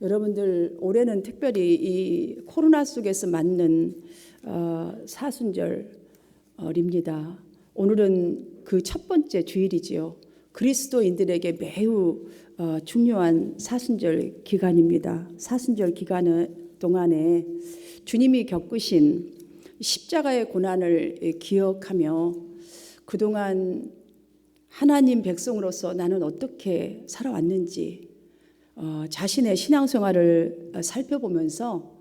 여러분들 올해는 특별히 이 코로나 속에서 맞는 사순절입니다. 오늘은 그 첫 번째 주일이지요. 그리스도인들에게 매우 중요한 사순절 기간입니다. 사순절 기간 동안에 주님이 겪으신 십자가의 고난을 기억하며 그동안 하나님 백성으로서 나는 어떻게 살아왔는지 자신의 신앙생활을 살펴보면서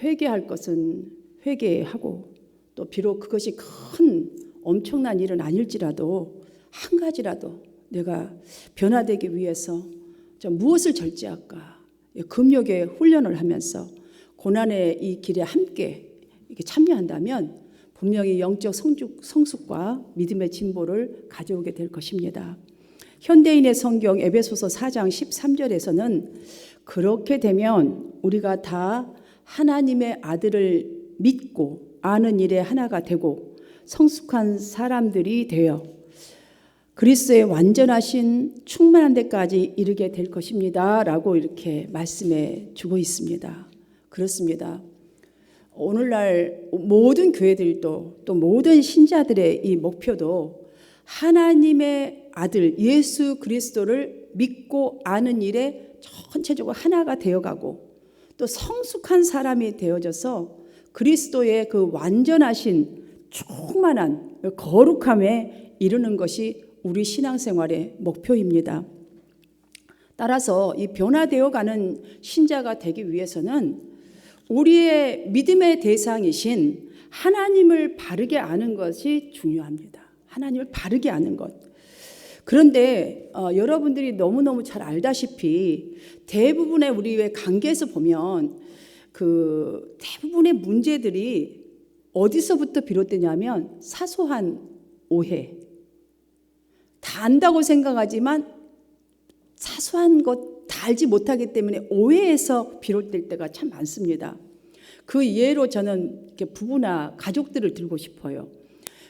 회개할 것은 회개하고, 또 비록 그것이 큰 엄청난 일은 아닐지라도 한 가지라도 내가 변화되기 위해서 무엇을 절제할까 금욕의 훈련을 하면서 고난의 이 길에 함께 이렇게 참여한다면 분명히 영적 성숙과 믿음의 진보를 가져오게 될 것입니다. 현대인의 성경 에베소서 4장 13절에서는 그렇게 되면 우리가 다 하나님의 아들을 믿고 아는 일에 하나가 되고 성숙한 사람들이 되어 그리스도의 완전하신 충만한 데까지 이르게 될 것입니다 라고 이렇게 말씀해 주고 있습니다. 그렇습니다. 오늘날 모든 교회들도 또 모든 신자들의 이 목표도 하나님의 아들 예수 그리스도를 믿고 아는 일에 전체적으로 하나가 되어가고 또 성숙한 사람이 되어져서 그리스도의 그 완전하신 충만한 거룩함에 이르는 것이 우리 신앙생활의 목표입니다. 따라서 이 변화되어가는 신자가 되기 위해서는 우리의 믿음의 대상이신 하나님을 바르게 아는 것이 중요합니다. 하나님을 바르게 아는 것. 그런데 여러분들이 너무너무 잘 알다시피 대부분의 우리의 관계에서 보면 그 대부분의 문제들이 어디서부터 비롯되냐면 사소한 오해. 다 안다고 생각하지만 사소한 것 다 알지 못하기 때문에 오해에서 비롯될 때가 참 많습니다. 그 예로 저는 이렇게 부부나 가족들을 들고 싶어요.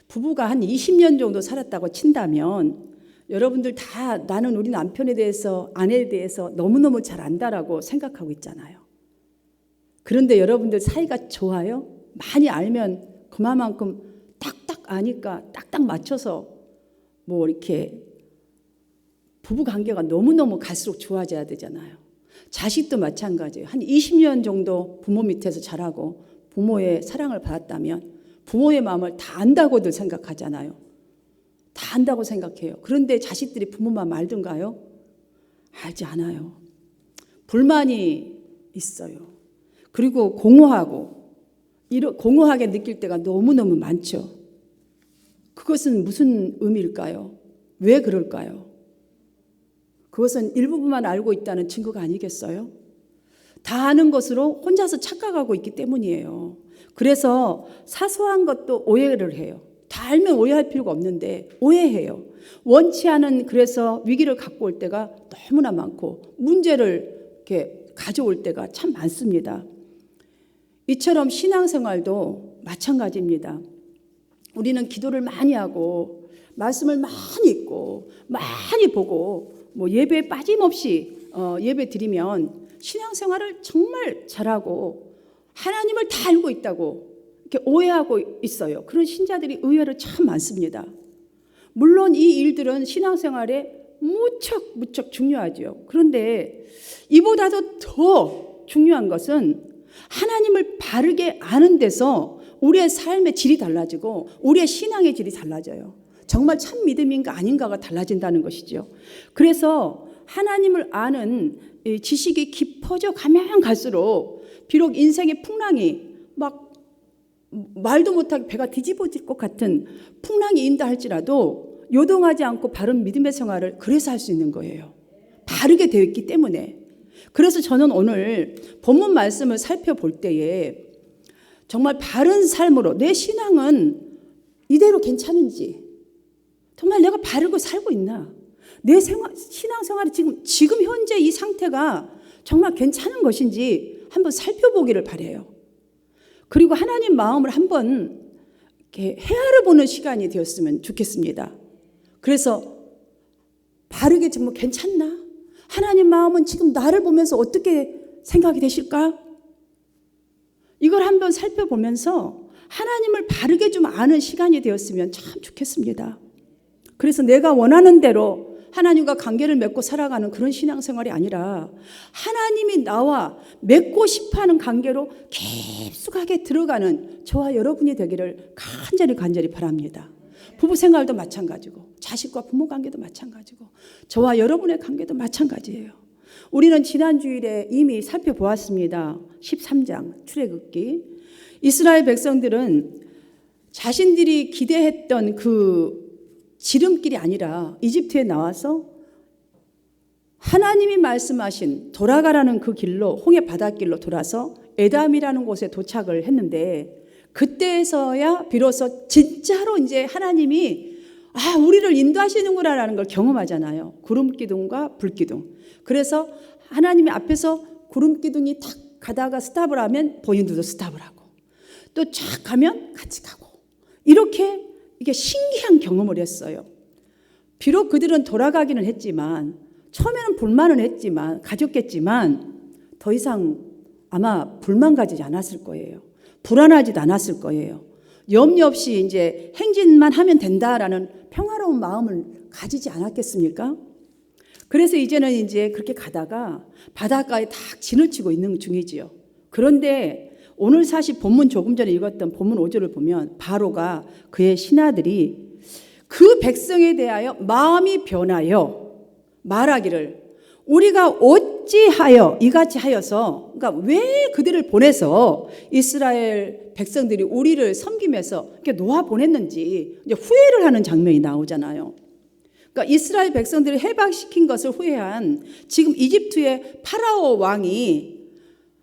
부부가 한 20년 정도 살았다고 친다면 여러분들 다 나는 우리 남편에 대해서 아내에 대해서 너무너무 잘 안다라고 생각하고 있잖아요. 그런데 여러분들 사이가 좋아요? 많이 알면 그만큼 딱딱 아니까 딱딱 맞춰서 뭐 이렇게 부부 관계가 너무너무 갈수록 좋아져야 되잖아요. 자식도 마찬가지예요. 한 20년 정도 부모 밑에서 자라고 부모의 사랑을 받았다면 부모의 마음을 다 안다고들 생각하잖아요. 다 안다고 생각해요. 그런데 자식들이 부모 마음 알던가요? 알지 않아요. 불만이 있어요. 그리고 공허하게 느낄 때가 너무너무 많죠. 그것은 무슨 의미일까요? 왜 그럴까요? 그것은 일부분만 알고 있다는 증거가 아니겠어요? 다 아는 것으로 혼자서 착각하고 있기 때문이에요. 그래서 사소한 것도 오해를 해요. 다 알면 오해할 필요가 없는데 오해해요. 원치 않은 그래서 위기를 갖고 올 때가 너무나 많고 문제를 이렇게 가져올 때가 참 많습니다. 이처럼 신앙생활도 마찬가지입니다. 우리는 기도를 많이 하고 말씀을 많이 읽고 많이 보고 뭐 예배에 빠짐없이 예배 드리면 신앙생활을 정말 잘하고 하나님을 다 알고 있다고 이렇게 오해하고 있어요. 그런 신자들이 의외로 참 많습니다. 물론 이 일들은 신앙생활에 무척 중요하죠. 그런데 이보다도 더 중요한 것은 하나님을 바르게 아는 데서 우리의 삶의 질이 달라지고 우리의 신앙의 질이 달라져요. 정말 참 믿음인가 아닌가가 달라진다는 것이죠. 그래서 하나님을 아는 지식이 깊어져 가면 갈수록 비록 인생의 풍랑이 막 말도 못하게 배가 뒤집어질 것 같은 풍랑이 인다 할지라도 요동하지 않고 바른 믿음의 생활을 그래서 할 수 있는 거예요. 바르게 되어 있기 때문에. 그래서 저는 오늘 본문 말씀을 살펴볼 때에 정말 바른 삶으로 내 신앙은 이대로 괜찮은지, 정말 내가 바르고 살고 있나, 내 신앙생활이 지금 현재 이 상태가 정말 괜찮은 것인지 한번 살펴보기를 바라요. 그리고 하나님 마음을 한번 이렇게 헤아려 보는 시간이 되었으면 좋겠습니다. 그래서 바르게 정말 괜찮나? 하나님 마음은 지금 나를 보면서 어떻게 생각이 되실까? 이걸 한번 살펴보면서 하나님을 바르게 좀 아는 시간이 되었으면 참 좋겠습니다. 그래서 내가 원하는 대로 하나님과 관계를 맺고 살아가는 그런 신앙생활이 아니라 하나님이 나와 맺고 싶어하는 관계로 깊숙하게 들어가는 저와 여러분이 되기를 간절히 바랍니다. 부부 생활도 마찬가지고 자식과 부모 관계도 마찬가지고 저와 여러분의 관계도 마찬가지예요. 우리는 지난 주일에 이미 살펴보았습니다. 13장 출애굽기. 이스라엘 백성들은 자신들이 기대했던 그 지름길이 아니라 이집트에 나와서 하나님이 말씀하신 돌아가라는 그 길로 홍해 바닷길로 돌아서 에담이라는 곳에 도착을 했는데 그때에서야 비로소 진짜로 이제 하나님이 우리를 인도하시는구나라는 걸 경험하잖아요. 구름 기둥과 불 기둥. 그래서 하나님이 앞에서 구름 기둥이 탁 가다가 스탑을 하면 본인들도 스탑을 하고 또 쫙 가면 같이 가고 이렇게 이게 신기한 경험을 했어요. 비록 그들은 돌아가기는 했지만 처음에는 불만은 했지만 가졌겠지만 더 이상 아마 불만 가지지 않았을 거예요. 불안하지도 않았을 거예요. 염려 없이 이제 행진만 하면 된다라는 평화로운 마음을 가지지 않았겠습니까? 그래서 이제는 이제 그렇게 가다가 바닷가에 탁 진을 치고 있는 중이지요. 그런데 오늘 사실 본문 조금 전에 읽었던 본문 5절을 보면 바로가 그의 신하들이 그 백성에 대하여 마음이 변하여 말하기를 우리가 어찌하여 이같이 하여서 그러니까 왜 그들을 보내서 이스라엘 백성들이 우리를 섬기면서 이렇게 놓아 보냈는지 이제 후회를 하는 장면이 나오잖아요. 그러니까 이스라엘 백성들을 해방시킨 것을 후회한 지금 이집트의 파라오 왕이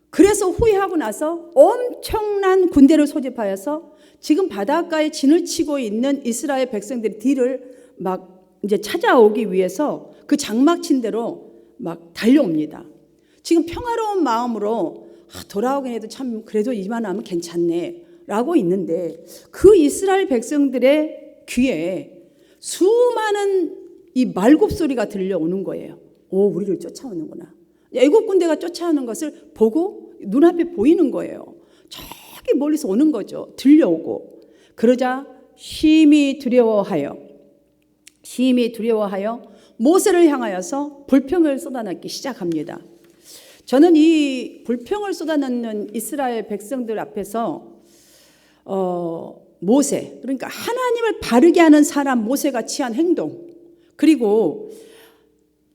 그래서 후회하고 나서 엄청난 군대를 소집하여서 지금 바닷가에 진을 치고 있는 이스라엘 백성들의 뒤를 막 이제 찾아오기 위해서 그 장막 친 대로 막 달려옵니다. 지금 평화로운 마음으로 돌아오긴 해도 참 그래도 이만하면 괜찮네 라고 있는데 그 이스라엘 백성들의 귀에 수많은 이 말굽 소리가 들려오는 거예요. 우리를 쫓아오는구나. 애국 군대가 쫓아오는 것을 보고 눈앞에 보이는 거예요. 저기 멀리서 오는 거죠. 들려오고. 그러자 심히 두려워하여 모세를 향하여서 불평을 쏟아내기 시작합니다. 저는 이 불평을 쏟아내는 이스라엘 백성들 앞에서 모세, 그러니까 하나님을 바르게 하는 사람 모세가 취한 행동, 그리고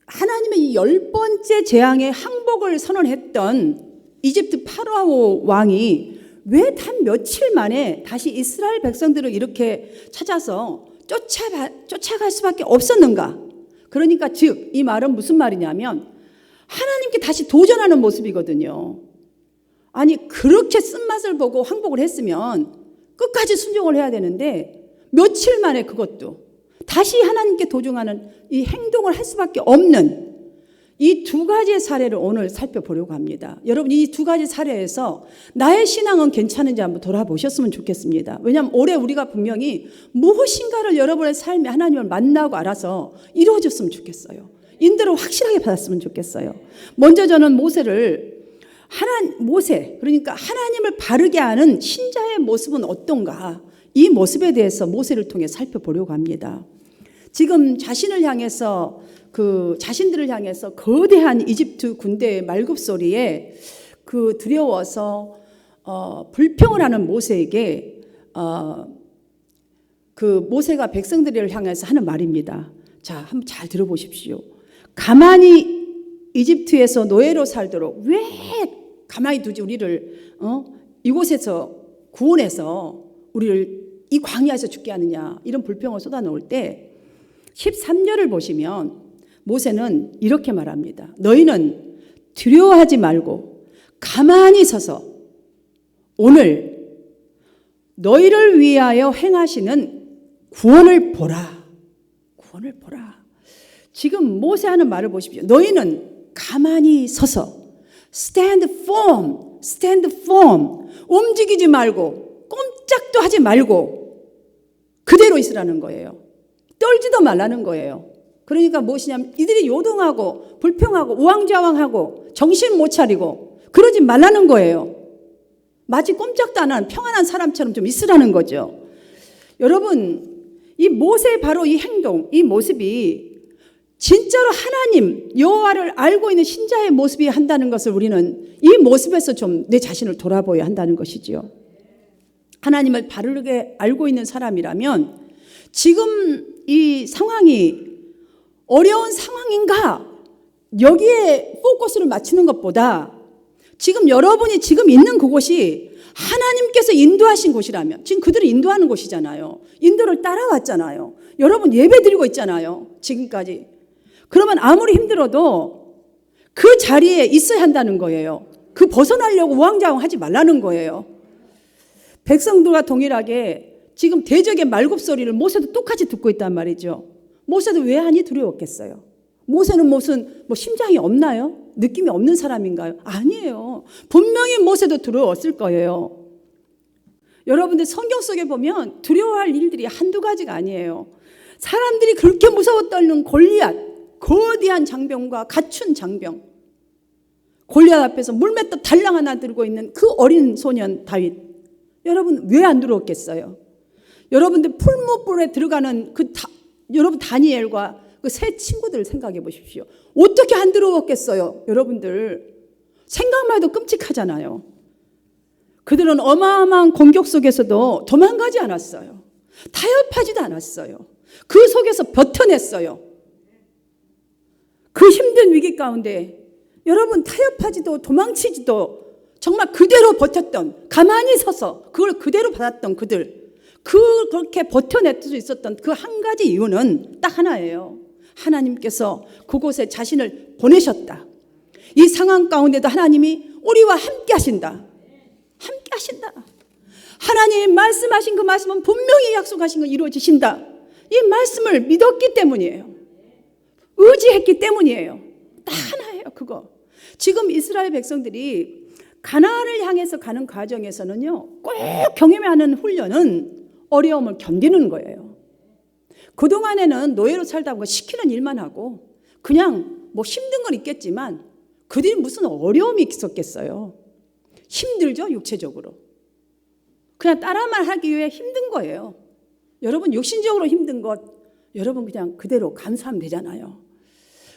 하나님의 이 10번째 재앙의 항복을 선언했던 이집트 파라오 왕이 왜 단 며칠 만에 다시 이스라엘 백성들을 이렇게 찾아서 쫓아갈 수밖에 없었는가? 그러니까 즉 이 말은 무슨 말이냐면 하나님께 다시 도전하는 모습이거든요. 아니 그렇게 쓴맛을 보고 항복을 했으면 끝까지 순종을 해야 되는데 며칠 만에 그것도 다시 하나님께 도전하는 이 행동을 할 수밖에 없는 이 두 가지의 사례를 오늘 살펴보려고 합니다. 여러분 이 두 가지 사례에서 나의 신앙은 괜찮은지 한번 돌아보셨으면 좋겠습니다. 왜냐하면 올해 우리가 분명히 무엇인가를 여러분의 삶에 하나님을 만나고 알아서 이루어졌으면 좋겠어요. 인도를 확실하게 받았으면 좋겠어요. 먼저 저는 모세 그러니까 하나님을 바르게 하는 신자의 모습은 어떤가, 이 모습에 대해서 모세를 통해 살펴보려고 합니다. 지금 자신들을 향해서 거대한 이집트 군대의 말굽 소리에 그 두려워서 불평을 하는 모세에게 그 모세가 백성들을 향해서 하는 말입니다. 자, 한번 잘 들어보십시오. 가만히 이집트에서 노예로 살도록 왜 가만히 두지 우리를 이곳에서 구원해서 우리를 이 광야에서 죽게 하느냐, 이런 불평을 쏟아놓을 때 13절을 보시면 모세는 이렇게 말합니다. 너희는 두려워하지 말고 가만히 서서 오늘 너희를 위하여 행하시는 구원을 보라. 구원을 보라. 지금 모세 하는 말을 보십시오. 너희는 가만히 서서 stand firm. 움직이지 말고 꼼짝도 하지 말고 그대로 있으라는 거예요. 떨지도 말라는 거예요. 그러니까 무엇이냐면 이들이 요동하고 불평하고 우왕좌왕하고 정신 못 차리고 그러지 말라는 거예요. 마치 꼼짝도 안 하는 평안한 사람처럼 좀 있으라는 거죠. 여러분, 이 모세의 바로 이 행동, 이 모습이 진짜로 하나님 여호와를 알고 있는 신자의 모습이 한다는 것을 우리는 이 모습에서 좀 내 자신을 돌아보아야 한다는 것이지요. 하나님을 바르게 알고 있는 사람이라면 지금 이 상황이 어려운 상황인가 여기에 포커스를 맞추는 것보다 지금 여러분이 지금 있는 그곳이 하나님께서 인도하신 곳이라면, 지금 그들을 인도하는 곳이잖아요. 인도를 따라왔잖아요. 여러분 예배 드리고 있잖아요. 지금까지. 그러면 아무리 힘들어도 그 자리에 있어야 한다는 거예요. 그 벗어나려고 우왕좌왕 하지 말라는 거예요. 백성들과 동일하게 지금 대적의 말굽소리를 모세도 똑같이 듣고 있단 말이죠. 모세도 왜 하니 두려웠겠어요. 모세는 무슨 심장이 없나요? 느낌이 없는 사람인가요? 아니에요. 분명히 모세도 두려웠을 거예요. 여러분들 성경 속에 보면 두려워할 일들이 한두 가지가 아니에요. 사람들이 그렇게 무서워 떨는 골리앗, 거대한 장병과 갖춘 장병, 골리앗 앞에서 물맷도 달랑 하나 들고 있는 그 어린 소년 다윗, 여러분 왜 안 두려웠겠어요? 여러분들 풀무불에 들어가는 여러분 다니엘과 그 세 친구들 생각해 보십시오. 어떻게 안 두려웠겠어요? 여러분들 생각만 해도 끔찍하잖아요. 그들은 어마어마한 공격 속에서도 도망가지 않았어요. 타협하지도 않았어요. 그 속에서 버텨냈어요. 그 힘든 위기 가운데 여러분 타협하지도 도망치지도 정말 그대로 버텼던, 가만히 서서 그걸 그대로 받았던 그들, 그렇게 버텨낼 수 있었던 그 한 가지 이유는 딱 하나예요. 하나님께서 그곳에 자신을 보내셨다. 이 상황 가운데도 하나님이 우리와 함께 하신다. 함께 하신다. 하나님 말씀하신 그 말씀은 분명히 약속하신 건 이루어지신다. 이 말씀을 믿었기 때문이에요. 의지했기 때문이에요. 딱 하나예요, 그거. 지금 이스라엘 백성들이 가나안을 향해서 가는 과정에서는요, 꼭 경험해야 하는 훈련은 어려움을 견디는 거예요. 그동안에는 노예로 살다 보면 시키는 일만 하고 그냥 힘든 건 있겠지만 그들이 무슨 어려움이 있었겠어요. 힘들죠, 육체적으로. 그냥 따라만 하기 위해 힘든 거예요. 여러분 육신적으로 힘든 것 여러분 그냥 그대로 감수하면 되잖아요.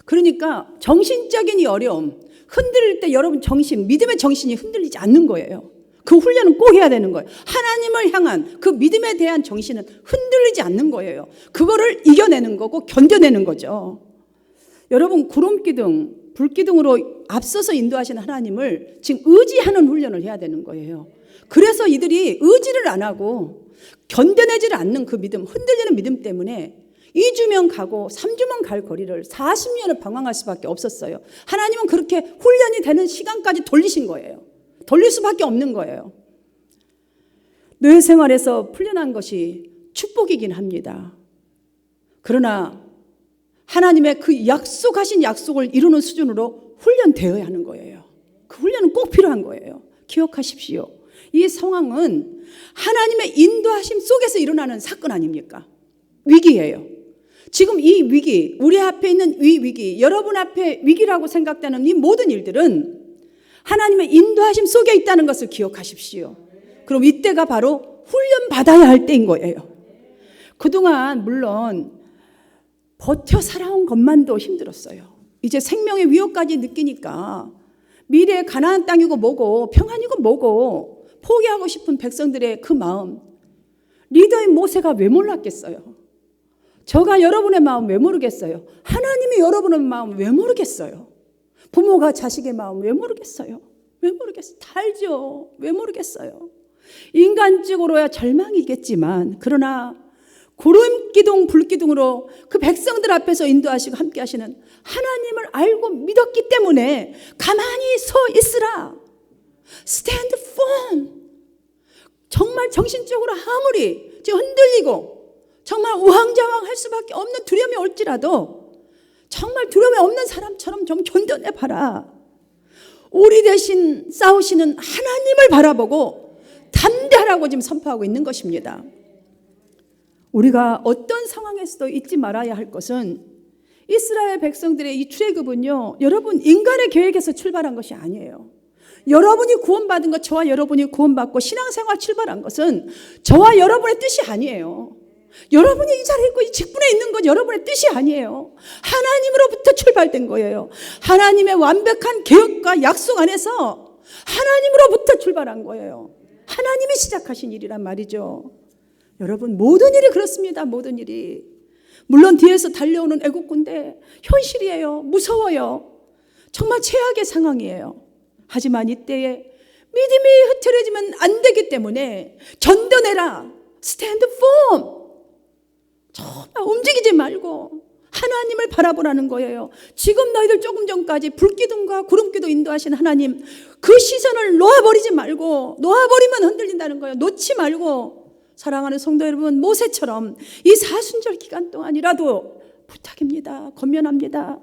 그러니까 정신적인 이 어려움, 흔들릴 때 여러분 믿음의 정신이 흔들리지 않는 거예요. 그 훈련은 꼭 해야 되는 거예요. 하나님을 향한 그 믿음에 대한 정신은 흔들리지 않는 거예요. 그거를 이겨내는 거고 견뎌내는 거죠. 여러분 구름기둥, 불기둥으로 앞서서 인도하시는 하나님을 지금 의지하는 훈련을 해야 되는 거예요. 그래서 이들이 의지를 안 하고 견뎌내지를 않는 그 믿음, 흔들리는 믿음 때문에 2주면 가고 3주면 갈 거리를 40년을 방황할 수밖에 없었어요. 하나님은 그렇게 훈련이 되는 시간까지 돌리신 거예요. 돌릴 수밖에 없는 거예요. 노예 생활에서 풀려난 것이 축복이긴 합니다. 그러나 하나님의 그 약속하신 약속을 이루는 수준으로 훈련되어야 하는 거예요. 그 훈련은 꼭 필요한 거예요. 기억하십시오. 이 상황은 하나님의 인도하심 속에서 일어나는 사건 아닙니까? 위기예요. 지금 이 위기, 우리 앞에 있는 이 위기, 여러분 앞에 위기라고 생각되는 이 모든 일들은 하나님의 인도하심 속에 있다는 것을 기억하십시오. 그럼 이때가 바로 훈련받아야 할 때인 거예요. 그동안 물론 버텨 살아온 것만도 힘들었어요. 이제 생명의 위협까지 느끼니까 미래의 가나안 땅이고 뭐고 평안이고 뭐고 포기하고 싶은 백성들의 그 마음, 리더인 모세가 왜 몰랐겠어요? 저가 여러분의 마음 왜 모르겠어요? 하나님이 여러분의 마음 왜 모르겠어요? 부모가 자식의 마음 왜 모르겠어요? 왜 모르겠어요? 다 알죠. 왜 모르겠어요? 인간적으로야 절망이겠지만 그러나 구름기둥 불기둥으로 그 백성들 앞에서 인도하시고 함께 하시는 하나님을 알고 믿었기 때문에 가만히 서 있으라. Stand firm. 정말 정신적으로 아무리 지금 흔들리고 정말 우왕좌왕 할 수밖에 없는 두려움이 올지라도 정말 두려움이 없는 사람처럼 좀 견뎌내봐라. 우리 대신 싸우시는 하나님을 바라보고 담대하라고 지금 선포하고 있는 것입니다. 우리가 어떤 상황에서도 잊지 말아야 할 것은 이스라엘 백성들의 이 출애굽은요, 여러분 인간의 계획에서 출발한 것이 아니에요. 여러분이 구원받은 것, 저와 여러분이 구원받고 신앙생활 출발한 것은 저와 여러분의 뜻이 아니에요. 여러분이 이 자리에 있고 이 직분에 있는 것 여러분의 뜻이 아니에요. 하나님으로부터 출발된 거예요. 하나님의 완벽한 계획과 약속 안에서 하나님으로부터 출발한 거예요. 하나님이 시작하신 일이란 말이죠. 여러분, 모든 일이 그렇습니다. 모든 일이. 물론 뒤에서 달려오는 애국군대 현실이에요. 무서워요. 정말 최악의 상황이에요. 하지만 이때에 믿음이 흐트러지면 안 되기 때문에 견뎌내라. 스탠드 폼. 정말 움직이지 말고 하나님을 바라보라는 거예요. 지금 너희들 조금 전까지 불기둥과 구름기도 인도하신 하나님, 그 시선을 놓아버리지 말고, 놓아버리면 흔들린다는 거예요. 놓지 말고, 사랑하는 성도 여러분, 모세처럼 이 사순절 기간 동안이라도 부탁입니다. 권면합니다.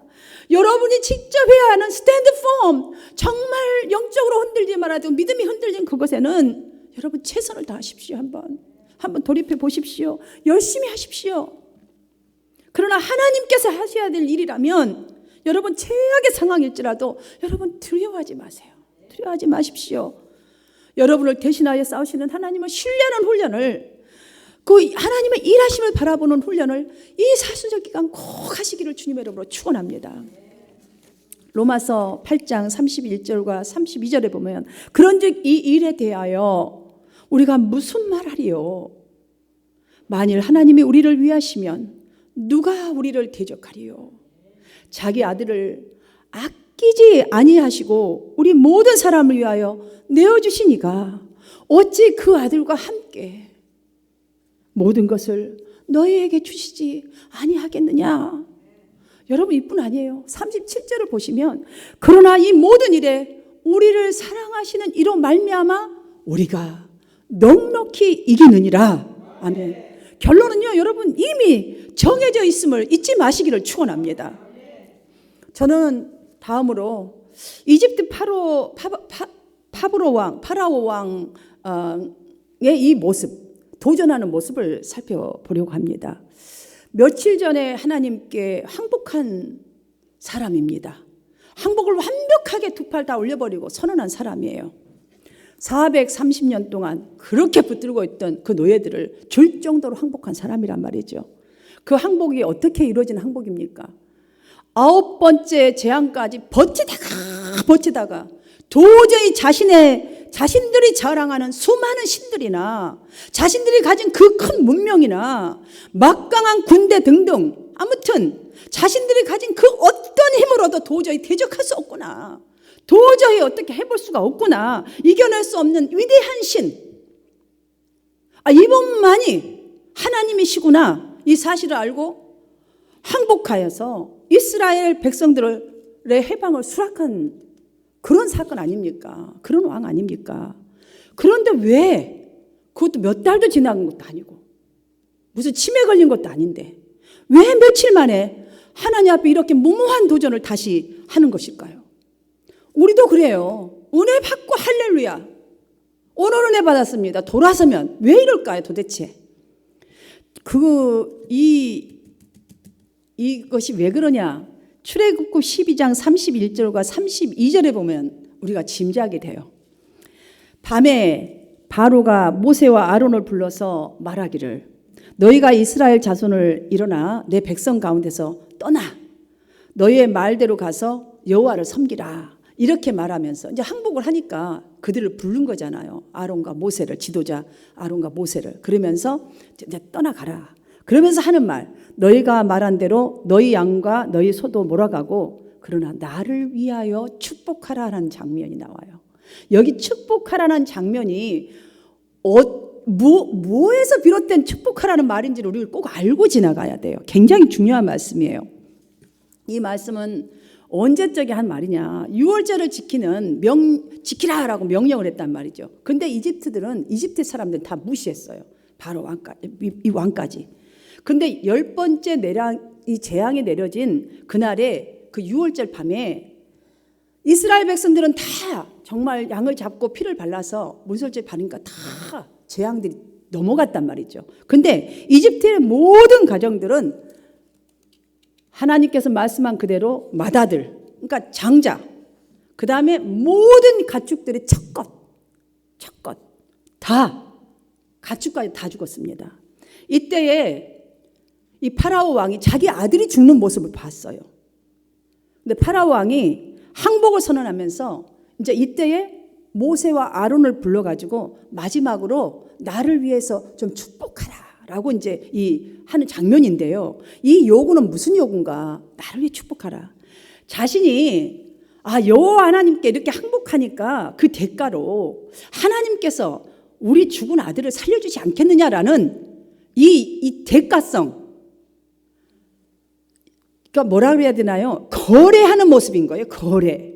여러분이 직접 해야 하는 스탠드 폼, 정말 영적으로 흔들지 말아도 믿음이 흔들린 그것에는 여러분 최선을 다하십시오. 한번 돌입해 보십시오. 열심히 하십시오. 그러나 하나님께서 하셔야 될 일이라면 여러분 최악의 상황일지라도 여러분 두려워하지 마세요. 두려워하지 마십시오. 여러분을 대신하여 싸우시는 하나님을 신뢰하는 훈련을, 그 하나님의 일하심을 바라보는 훈련을 이 사순절 기간 꼭 하시기를 주님의 이름으로 축원합니다. 로마서 8장 31절과 32절에 보면 그런즉 이 일에 대하여 우리가 무슨 말하리요? 만일 하나님이 우리를 위하시면 누가 우리를 대적하리요? 자기 아들을 아끼지 아니하시고 우리 모든 사람을 위하여 내어주시니가 어찌 그 아들과 함께 모든 것을 너희에게 주시지 아니하겠느냐? 여러분, 이뿐 아니에요. 37절을 보시면 그러나 이 모든 일에 우리를 사랑하시는 이로 말미암아 우리가 넉넉히 이기느니라. 아멘. 결론은요, 여러분 이미 정해져 있음을 잊지 마시기를 축원합니다. 저는 다음으로 이집트 파라오 왕의 이 모습, 도전하는 모습을 살펴보려고 합니다. 며칠 전에 하나님께 항복한 사람입니다. 항복을 완벽하게 두 팔 다 올려버리고 선언한 사람이에요. 430년 동안 그렇게 붙들고 있던 그 노예들을 줄 정도로 항복한 사람이란 말이죠. 그 항복이 어떻게 이루어진 항복입니까? 9번째 재앙까지 버티다가 도저히 자신들이 자랑하는 수많은 신들이나 자신들이 가진 그 큰 문명이나 막강한 군대 등등, 아무튼 자신들이 가진 그 어떤 힘으로도 도저히 대적할 수 없구나, 도저히 어떻게 해볼 수가 없구나, 이겨낼 수 없는 위대한 신, 이분만이 하나님이시구나, 이 사실을 알고 항복하여서 이스라엘 백성들의 해방을 수락한 그런 사건 아닙니까? 그런 왕 아닙니까? 그런데 왜 그것도 몇 달도 지난 것도 아니고 무슨 치매 걸린 것도 아닌데 왜 며칠 만에 하나님 앞에 이렇게 무모한 도전을 다시 하는 것일까요? 우리도 그래요. 은혜 받고 할렐루야, 오늘 은혜 받았습니다, 돌아서면 왜 이럴까요 도대체? 이것이 왜 그러냐? 출애굽기 12장 31절과 32절에 보면 우리가 짐작이 돼요. 밤에 바로가 모세와 아론을 불러서 말하기를 너희가 이스라엘 자손을 일어나 내 백성 가운데서 떠나 너희의 말대로 가서 여호와를 섬기라, 이렇게 말하면서 이제 항복을 하니까 그들을 부른 거잖아요. 아론과 모세를, 지도자 아론과 모세를. 그러면서 이제 떠나가라. 그러면서 하는 말, 너희가 말한 대로 너희 양과 너희 소도 몰아가고 그러나 나를 위하여 축복하라라는 장면이 나와요. 여기 축복하라는 장면이 뭐에서 비롯된 축복하라는 말인지를 우리가 꼭 알고 지나가야 돼요. 굉장히 중요한 말씀이에요. 이 말씀은 언제적이 한 말이냐? 6월절을 지키라라고 명령을 했단 말이죠. 근데 이집트 사람들은 다 무시했어요. 바로 이 왕까지. 근데 10번째 이 재앙이 내려진 그날에 그 6월절 밤에 이스라엘 백성들은 다 정말 양을 잡고 피를 발라서 문설주에 바르니까 다 재앙들이 넘어갔단 말이죠. 근데 이집트의 모든 가정들은 하나님께서 말씀한 그대로 맏아들, 그러니까 장자, 그 다음에 모든 가축들의 첫것 다, 가축까지 다 죽었습니다. 이때에 이 파라오 왕이 자기 아들이 죽는 모습을 봤어요. 근데 파라오 왕이 항복을 선언하면서 이제 이때에 모세와 아론을 불러가지고 마지막으로 나를 위해서 좀 축복하라라고 이제 이 하는 장면인데요. 이 요구는 무슨 요구인가? 나를 위해 축복하라. 자신이 여호와 하나님께 이렇게 항복하니까 그 대가로 하나님께서 우리 죽은 아들을 살려주지 않겠느냐라는 이 대가성, 그러니까 뭐라 그래야 되나요? 거래하는 모습인 거예요. 거래.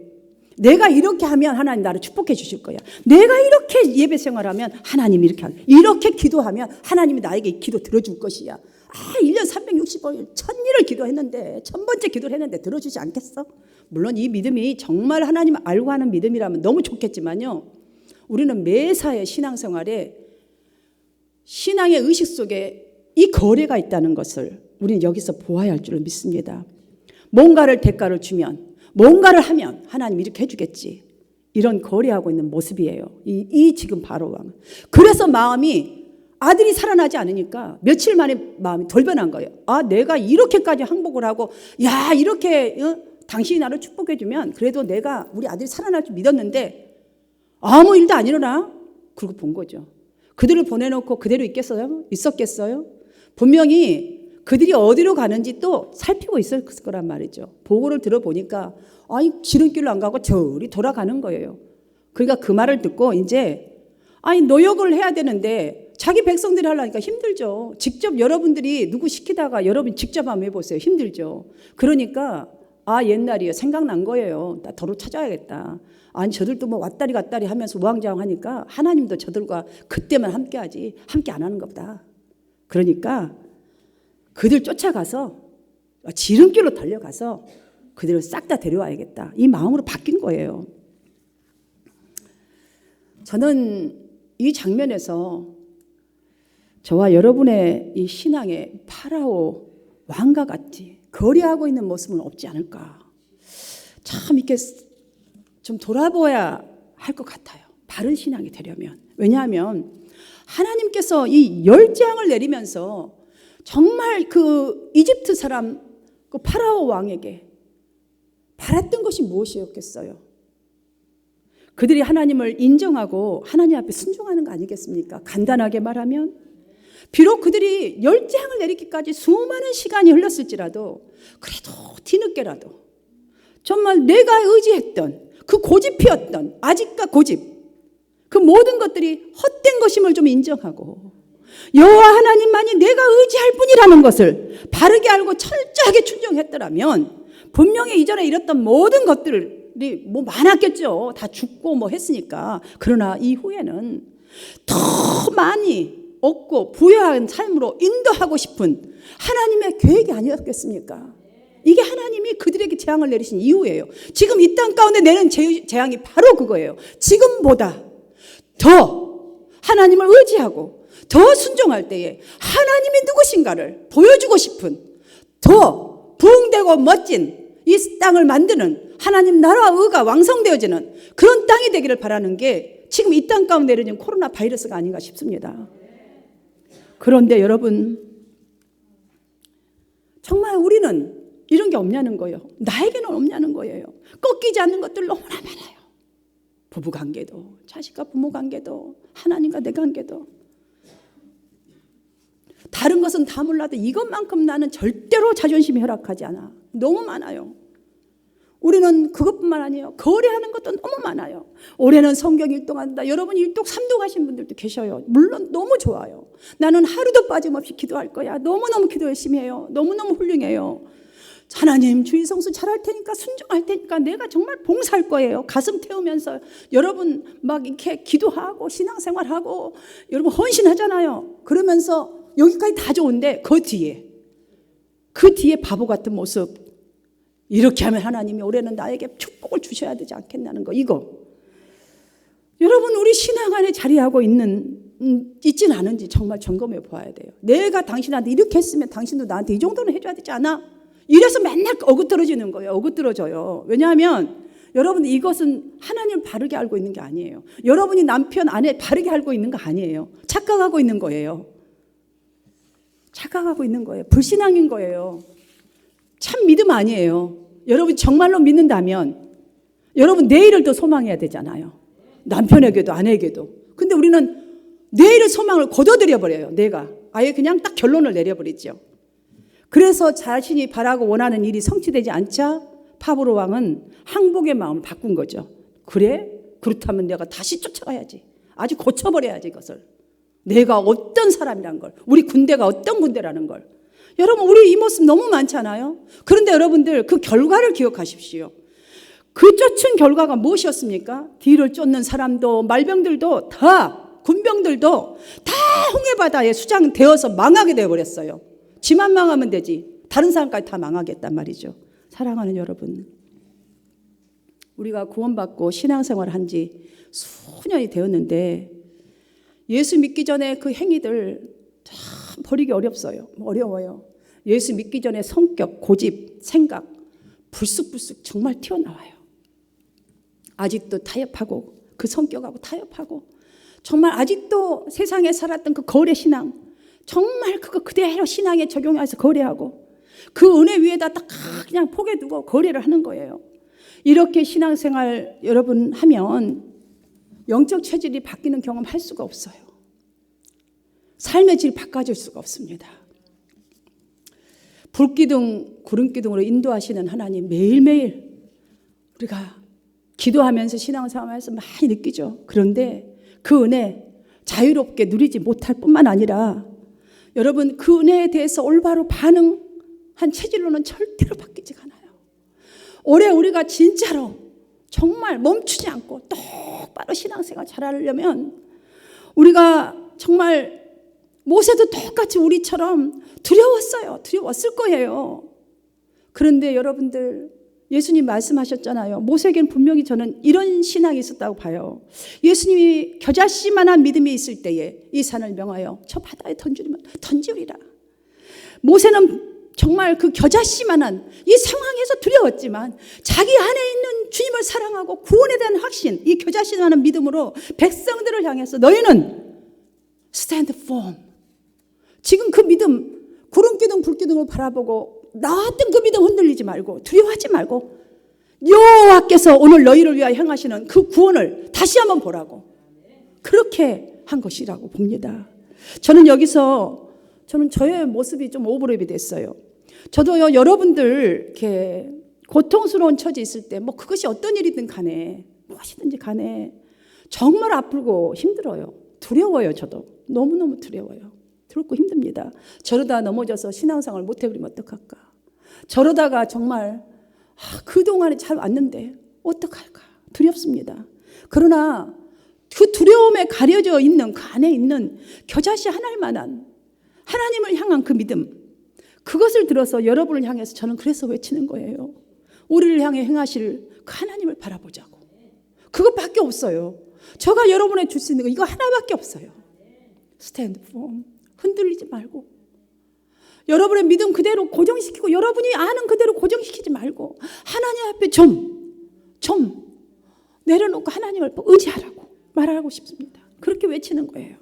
내가 이렇게 하면 하나님 나를 축복해 주실 거야. 내가 이렇게 예배 생활하면 하나님이 이렇게 기도하면 하나님이 나에게 기도 들어줄 것이야. 1년 365일 1000일을 기도했는데 1000번째 기도를 했는데 들어주지 않겠어? 물론 이 믿음이 정말 하나님을 알고 하는 믿음이라면 너무 좋겠지만요, 우리는 매사의 신앙생활에 신앙의 의식 속에 이 거래가 있다는 것을 우리는 여기서 보아야 할 줄을 믿습니다. 뭔가를 대가를 주면, 뭔가를 하면 하나님 이렇게 해주겠지, 이런 거래하고 있는 모습이에요. 이 지금 바로 왕. 그래서 마음이, 아들이 살아나지 않으니까 며칠 만에 마음이 돌변한 거예요. 내가 이렇게까지 항복을 하고, 이렇게 당신이 나를 축복해주면 그래도 내가 우리 아들이 살아날 줄 믿었는데 아무 일도 안 일어나? 그러고 본 거죠. 그들을 보내놓고 그대로 있었겠어요? 분명히 그들이 어디로 가는지 또 살피고 있을 거란 말이죠. 보고를 들어보니까 지름길로 안 가고 저리 돌아가는 거예요. 그러니까 그 말을 듣고 이제 노역을 해야 되는데 자기 백성들이 하려니까 힘들죠. 직접 여러분들이 누구 시키다가 여러분 직접 한번 해보세요. 힘들죠. 그러니까 옛날이요, 생각난 거예요. 나 도로 찾아야겠다. 저들도 뭐 왔다리 갔다리 하면서 우왕좌왕하니까 하나님도 저들과 그때만 함께하지 함께 안 하는 것보다. 그러니까 그들 쫓아가서 지름길로 달려가서 그들을 싹 다 데려와야겠다, 이 마음으로 바뀐 거예요. 저는 이 장면에서 저와 여러분의 이 신앙의 파라오 왕과 같이 거래하고 있는 모습은 없지 않을까. 참 이렇게 좀 돌아보아야 할 것 같아요. 바른 신앙이 되려면. 왜냐하면 하나님께서 이 열재앙을 내리면서 정말 그 이집트 사람, 그 파라오 왕에게 바랐던 것이 무엇이었겠어요? 그들이 하나님을 인정하고 하나님 앞에 순종하는 거 아니겠습니까? 간단하게 말하면 비록 그들이 열재앙을 내리기까지 수많은 시간이 흘렀을지라도 그래도 뒤늦게라도 정말 내가 의지했던 그 고집이었던 아직과 고집, 그 모든 것들이 헛된 것임을 좀 인정하고 여호와 하나님만이 내가 의지할 뿐이라는 것을 바르게 알고 철저하게 순종했더라면 분명히 이전에 이뤘던 모든 것들이 뭐 많았겠죠. 다 죽고 뭐 했으니까. 그러나 이후에는 더 많이 얻고 부유한 삶으로 인도하고 싶은 하나님의 계획이 아니었겠습니까? 이게 하나님이 그들에게 재앙을 내리신 이유예요. 지금 이 땅 가운데 내는 재앙이 바로 그거예요. 지금보다 더 하나님을 의지하고 더 순종할 때에 하나님이 누구신가를 보여주고 싶은, 더 부흥되고 멋진 이 땅을 만드는 하나님 나라와 의가 왕성되어지는 그런 땅이 되기를 바라는 게 지금 이 땅 가운데 내려진 코로나 바이러스가 아닌가 싶습니다. 그런데 여러분, 정말 우리는 이런 게 없냐는 거예요. 나에게는 없냐는 거예요. 꺾이지 않는 것들 너무나 많아요. 부부관계도, 자식과 부모관계도, 하나님과 내 관계도. 다른 것은 다 몰라도 이것만큼 나는 절대로 자존심이 허락하지 않아. 너무 많아요. 우리는 그것뿐만 아니에요. 거래하는 것도 너무 많아요. 올해는 성경 일독한다. 여러분 일독, 삼독 하신 분들도 계셔요. 물론 너무 좋아요. 나는 하루도 빠짐없이 기도할 거야. 너무너무 기도 열심히 해요. 너무너무 훌륭해요. 하나님 주의 성수 잘할 테니까, 순종할 테니까 내가 정말 봉사할 거예요. 가슴 태우면서 여러분 막 이렇게 기도하고 신앙생활하고 여러분 헌신하잖아요. 그러면서 여기까지 다 좋은데 그 뒤에 바보 같은 모습, 이렇게 하면 하나님이 올해는 나에게 축복을 주셔야 되지 않겠냐는 거, 이거. 여러분 우리 신앙 안에 자리하고 있지는 않은지 정말 점검해 보아야 돼요. 내가 당신한테 이렇게 했으면 당신도 나한테 이 정도는 해줘야 되지 않아? 이래서 맨날 어긋떨어지는 거예요. 어긋떨어져요. 왜냐하면 여러분, 이것은 하나님을 바르게 알고 있는 게 아니에요. 여러분이 남편, 아내 바르게 알고 있는 거 아니에요. 착각하고 있는 거예요. 착각하고 있는 거예요. 불신앙인 거예요. 참 믿음 아니에요. 여러분 정말로 믿는다면 여러분 내일을 더 소망해야 되잖아요. 남편에게도 아내에게도. 근데 우리는 내일의 소망을 거둬들여 버려요. 내가 아예 그냥 딱 결론을 내려버리죠. 그래서 자신이 바라고 원하는 일이 성취되지 않자 파브로 왕은 항복의 마음을 바꾼 거죠. 그래? 그렇다면 내가 다시 쫓아가야지. 아주 고쳐버려야지 이것을. 내가 어떤 사람이란 걸. 우리 군대가 어떤 군대라는 걸. 여러분, 우리 이 모습 너무 많잖아요. 그런데 여러분들 그 결과를 기억하십시오. 그 쫓은 결과가 무엇이었습니까? 뒤를 쫓는 사람도 말병들도 다 군병들도 다 홍해바다에 수장되어서 망하게 되어버렸어요. 지만 망하면 되지 다른 사람까지 다 망하겠단 말이죠. 사랑하는 여러분, 우리가 구원받고 신앙생활을 한 지 수년이 되었는데 예수 믿기 전에 그 행위들 참 버리기 어려워요. 예수 믿기 전에 성격, 고집, 생각 불쑥불쑥 정말 튀어나와요. 아직도 타협하고 그 성격하고 타협하고 정말 아직도 세상에 살았던 그 거래 신앙 정말 그거 그대로 신앙에 적용해서 거래하고 그 은혜 위에다 딱 그냥 포개 두고 거래를 하는 거예요. 이렇게 신앙생활 여러분 하면 영적 체질이 바뀌는 경험 할 수가 없어요. 삶의 질이 바꿔질 수가 없습니다. 불기둥, 구름기둥으로 인도하시는 하나님 매일매일 우리가 기도하면서 신앙생활에서 많이 느끼죠. 그런데 그 은혜 자유롭게 누리지 못할 뿐만 아니라 여러분 그 은혜에 대해서 올바로 반응한 체질로는 절대로 바뀌지 않아요. 올해 우리가 진짜로 정말 멈추지 않고 똑바로 신앙생활 잘하려면 우리가 정말 모세도 똑같이 우리처럼 두려웠을 거예요. 그런데 여러분들 예수님 말씀하셨잖아요. 모세에게는 분명히 저는 이런 신앙이 있었다고 봐요. 예수님이 겨자씨만한 믿음이 있을 때에 이 산을 명하여 저 바다에 던지우리라. 모세는 정말 그 겨자씨만한 이 상황에서 두려웠지만 자기 안에 있는 주님을 사랑하고 구원에 대한 확신, 이 겨자씨만한 믿음으로 백성들을 향해서 너희는 stand firm. 지금 그 믿음, 구름기둥 불기둥을 바라보고 나왔던 그 믿음 흔들리지 말고 두려워하지 말고 여호와께서 오늘 너희를 위하여 행하시는 그 구원을 다시 한번 보라고 그렇게 한 것이라고 봅니다. 저는 여기서 저의 모습이 좀 오버랩이 됐어요. 저도요, 여러분들 이렇게 고통스러운 처지 있을 때 뭐 그것이 어떤 일이든 간에 무엇이든지 간에 정말 아프고 힘들어요. 두려워요. 저도 너무너무 두려워요. 두렵고 힘듭니다. 저러다 넘어져서 신앙생활을 못해버리면 어떡할까. 저러다가 정말 그동안에 잘 왔는데 어떡할까 두렵습니다. 그러나 그 두려움에 가려져 있는 그 안에 있는 겨자씨 하나만한 하나님을 향한 그 믿음, 그것을 들어서 여러분을 향해서 저는 그래서 외치는 거예요. 우리를 향해 행하실 그 하나님을 바라보자고. 그것밖에 없어요. 제가 여러분에 줄 수 있는 거 이거 하나밖에 없어요. 스탠드 폼. 흔들리지 말고 여러분의 믿음 그대로 고정시키고 여러분이 아는 그대로 고정시키지 말고 하나님 앞에 좀 내려놓고 하나님을 의지하라고 말하고 싶습니다. 그렇게 외치는 거예요.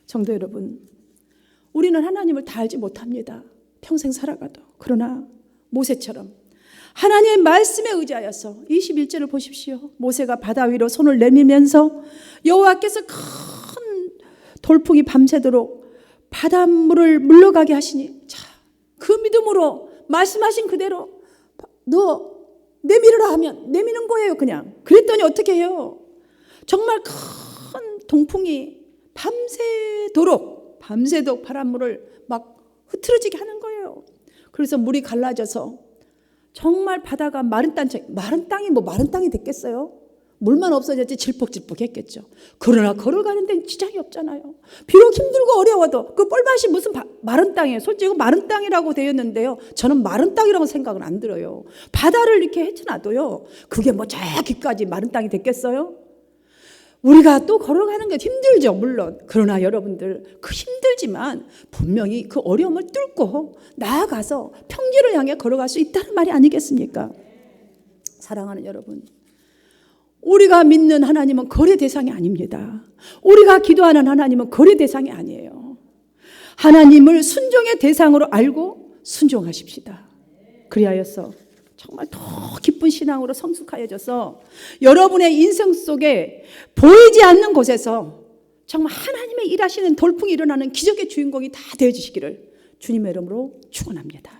성도 여러분, 우리는 하나님을 다 알지 못합니다. 평생 살아가도. 그러나 모세처럼 하나님의 말씀에 의지하여서 21절을 보십시오. 모세가 바다 위로 손을 내밀면서 여호와께서 큰 돌풍이 밤새도록 바닷물을 물러가게 하시니 자, 그 믿음으로 말씀하신 그대로 너 내밀으라 하면 내미는 거예요. 그냥 그랬더니 어떻게 해요? 정말 큰 동풍이 밤새도록 바닷물을 막 흐트러지게 하는 거예요. 그래서 물이 갈라져서 정말 바다가 마른 땅이 됐겠어요? 물만 없어졌지 질퍽질퍽했겠죠. 그러나 걸어가는 데는 지장이 없잖아요. 비록 힘들고 어려워도 그 뻘밭이 무슨 마른 땅이에요. 솔직히 마른 땅이라고 되어 있는데요. 저는 마른 땅이라고 생각은 안 들어요. 바다를 이렇게 헤쳐놔도요. 그게 뭐 저 깊까지 마른 땅이 됐겠어요? 우리가 또 걸어가는 게 힘들죠, 물론. 그러나 여러분들, 그 힘들지만 분명히 그 어려움을 뚫고 나아가서 평지를 향해 걸어갈 수 있다는 말이 아니겠습니까? 사랑하는 여러분, 우리가 믿는 하나님은 거래 대상이 아닙니다. 우리가 기도하는 하나님은 거래 대상이 아니에요. 하나님을 순종의 대상으로 알고 순종하십시다. 그리하여서 정말 더 깊은 신앙으로 성숙하여져서 여러분의 인생 속에 보이지 않는 곳에서 정말 하나님의 일하시는 돌풍이 일어나는 기적의 주인공이 다 되어주시기를 주님의 이름으로 축원합니다.